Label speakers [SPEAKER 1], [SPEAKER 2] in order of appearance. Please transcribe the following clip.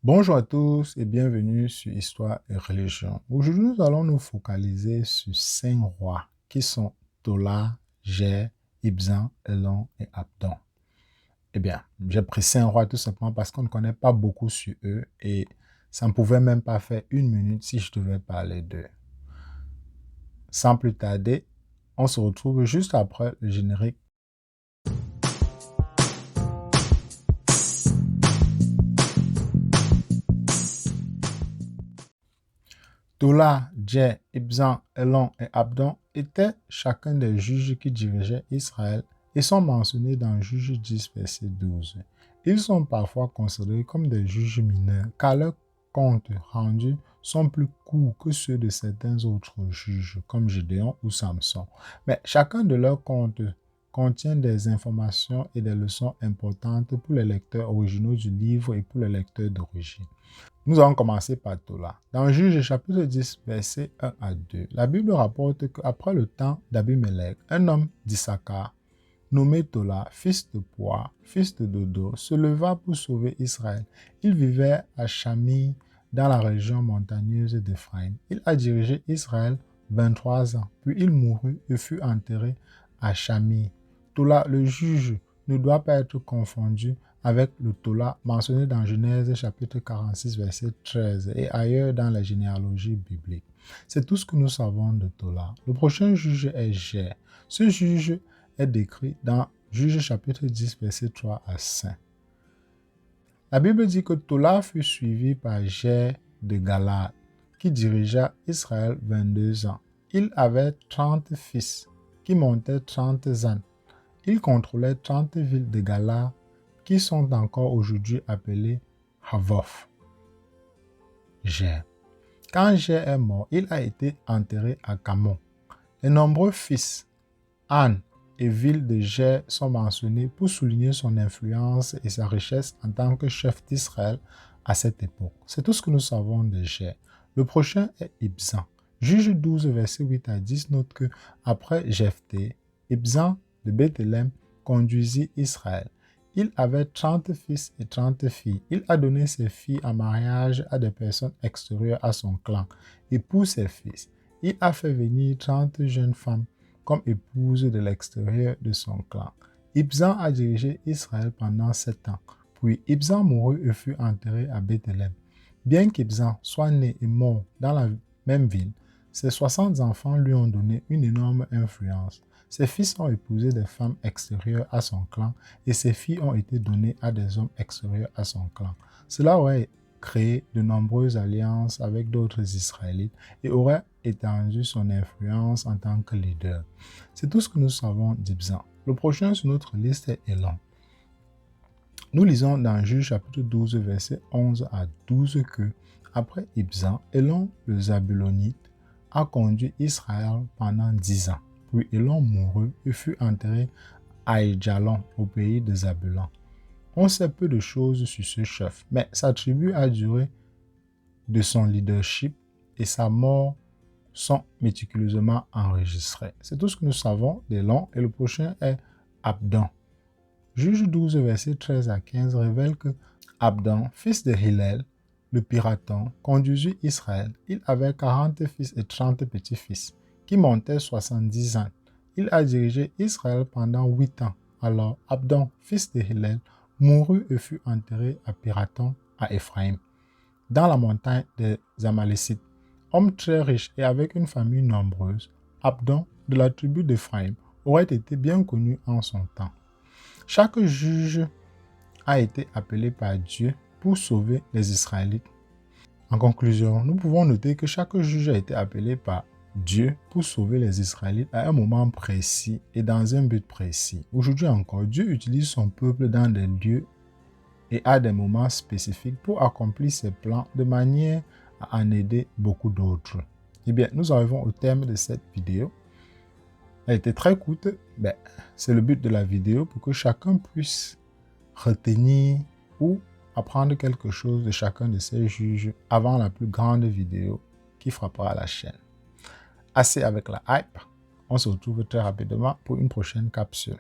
[SPEAKER 1] Bonjour à tous et bienvenue sur Histoire et Religion. Aujourd'hui, nous allons nous focaliser sur 5 rois qui sont Tola, Gé, Ibzan, Elon et Abdon. Eh bien, j'ai pris 5 rois tout simplement parce qu'on ne connaît pas beaucoup sur eux et ça ne pouvait même pas faire 1 minute si je devais parler d'eux. Sans plus tarder, on se retrouve juste après le générique. Tola, Djé, Ibzan, Elon et Abdon étaient chacun des juges qui dirigeaient Israël et sont mentionnés dans Juges 10, verset 12. Ils sont parfois considérés comme des juges mineurs car leurs comptes rendus sont plus courts que ceux de certains autres juges comme Gédéon ou Samson. Mais chacun de leurs comptes contient des informations et des leçons importantes pour les lecteurs originaux du livre et pour les lecteurs d'origine. Nous allons commencer par Tola. Dans Juges chapitre 10, versets 1 à 2, la Bible rapporte qu'après le temps d'Abimelech, un homme d'Issachar, nommé Tola, fils de Poa, fils de Dodo, se leva pour sauver Israël. Il vivait à Chami, dans la région montagneuse d'Éphraïm. Il a dirigé Israël 23 ans, puis il mourut et fut enterré à Chami. Tola, le juge, ne doit pas être confondu avec le Tola mentionné dans Genèse chapitre 46, verset 13 et ailleurs dans la généalogie biblique. C'est tout ce que nous savons de Tola. Le prochain juge est Gé. Ce juge est décrit dans Juges chapitre 10, verset 3 à 5. La Bible dit que Tola fut suivi par Gé de Galaad, qui dirigea Israël 22 ans. Il avait 30 fils, qui montaient 30 ânes. Il contrôlait 30 villes de Galaad, qui sont encore aujourd'hui appelées Havoth. Gé. Quand Gé est mort, il a été enterré à Camon. Les nombreux fils, ânes et villes de Gé sont mentionnés pour souligner son influence et sa richesse en tant que chef d'Israël à cette époque. C'est tout ce que nous savons de Gé. Le prochain est Ibzan. Juge 12, verset 8 à 10 note que après Jephthé, Ibzan de Bethléem conduisit Israël. Il avait 30 fils et 30 filles. Il a donné ses filles en mariage à des personnes extérieures à son clan et pour ses fils. Il a fait venir 30 jeunes femmes comme épouse de l'extérieur de son clan. Ibzan a dirigé Israël pendant 7 ans. Puis Ibzan mourut et fut enterré à Bethléem. Bien qu'Ibzan soit né et mort dans la même ville, ses 60 enfants lui ont donné une énorme influence. Ses fils ont épousé des femmes extérieures à son clan et ses filles ont été données à des hommes extérieurs à son clan. Cela aurait créé de nombreuses alliances avec d'autres Israélites et aurait étendu son influence en tant que leader. C'est tout ce que nous savons d'Ibzan. Le prochain sur notre liste est Elon. Nous lisons dans Juges chapitre 12, versets 11 à 12 que, après Ibzan, Elon le Zabulonite a conduit Israël pendant 10 ans. Puis Elon mourut et fut enterré à Aïjalon, au pays de Zabulon. On sait peu de choses sur ce chef, mais sa tribu a duré de son leadership et sa mort sont méticuleusement enregistrées. C'est tout ce que nous savons d'Elon et le prochain est Abdon. Juge 12, verset 13 à 15 révèle que Abdon, fils de Hillel, le piraton, conduisit Israël. Il avait 40 fils et 30 petits-fils, qui montaient 70 ans. Il a dirigé Israël pendant 8 ans. Alors Abdon, fils de Hillel, mourut et fut enterré à Piraton, à Éphraïm, dans la montagne des Amalécites. Homme très riche et avec une famille nombreuse, Abdon, de la tribu d'Éphraïm, aurait été bien connu en son temps. Chaque juge a été appelé par Dieu pour sauver les Israélites. En conclusion, nous pouvons noter que chaque juge a été appelé par Dieu pour sauver les Israélites à un moment précis et dans un but précis. Aujourd'hui encore, Dieu utilise son peuple dans des lieux et à des moments spécifiques pour accomplir ses plans de manière à en aider beaucoup d'autres. Eh bien, nous arrivons au terme de cette vidéo. Elle était très courte, c'est le but de la vidéo pour que chacun puisse retenir ou apprendre quelque chose de chacun de ces juges avant la plus grande vidéo qui frappera la chaîne. Assez avec la hype, on se retrouve très rapidement pour une prochaine capsule.